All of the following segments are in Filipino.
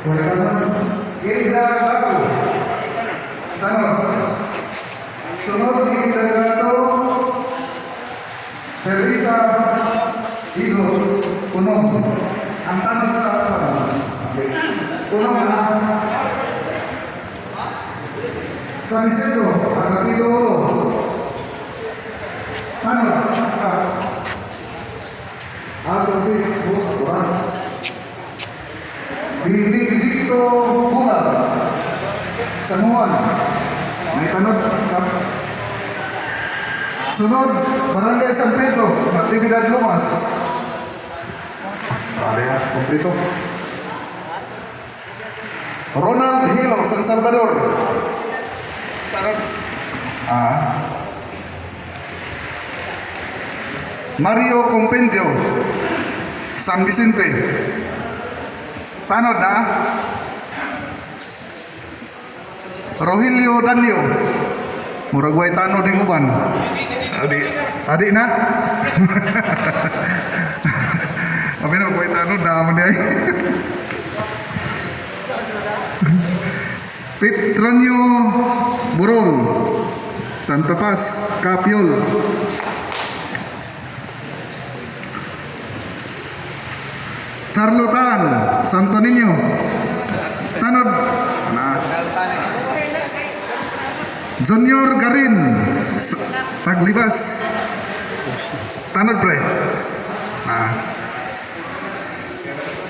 Indra Batu. Tanong. Sunod ni Indra Batu, Teresa Higo Punong. Ang tanong sa Punong na San Isidro, Agapido. Tanong. Alto si Bus Quran. Benedicto Bungal Samuan. May tanod. Sunod, Barangay San Pedro, Natividad Lomas. Area, kompleto. Ronald Hilo, San Salvador. Tanod. Mario Compendio, San Vicente. Tanod na. Rogelio Danio. Muragway tanod ng uban. Adik na. Kami na magway tanod na naman niya. Petronio Burol, Santa Paz, Capiol. Charlotan, Santo Niño. Tanod. Junior Garin, Taglibas. Tanod pre.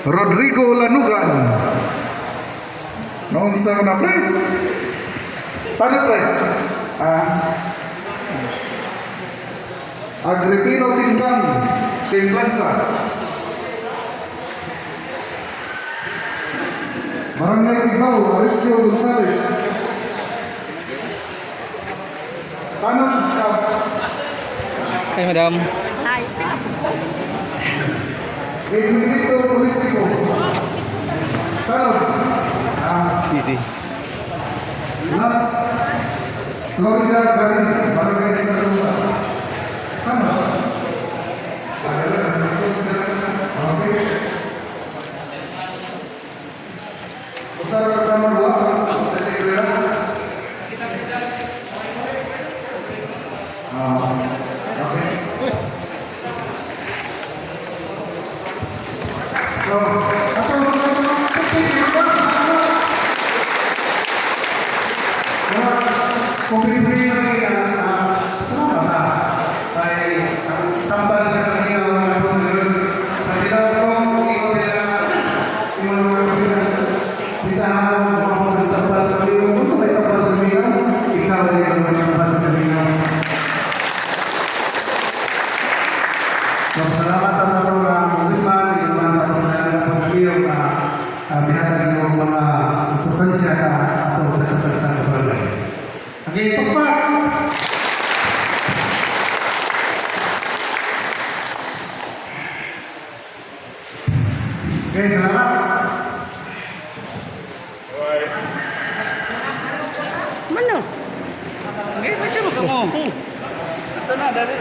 Rodrigo Lanugan. Noon sa na pre. Tanod pre. Agripino Timkan, Timplansa. Barangay Ibao, Aristio Gonzales. Tanong ka. Hey, madam. Hi. Edwinito Turistico. Tanong. Sisi. Las Florida Garin, Barangay Santa. Tanong. Okay. Usara pertama dua, dari Rera. Oke. So, kopi-kopi lagi semua tak. Baik, tambah sekali orang pun tidak kau ikut tidak kita mau tempat sebelum sampai tempat sebelum kita dari tempat sebelum. Selamat atas orang Islam di mana satu negara pemilik pihak dari mga untuk siasa atau peserta berbagai. Oke, tepat. Oke, selamat. Mana? Eh, macam kamu? Ito na, dari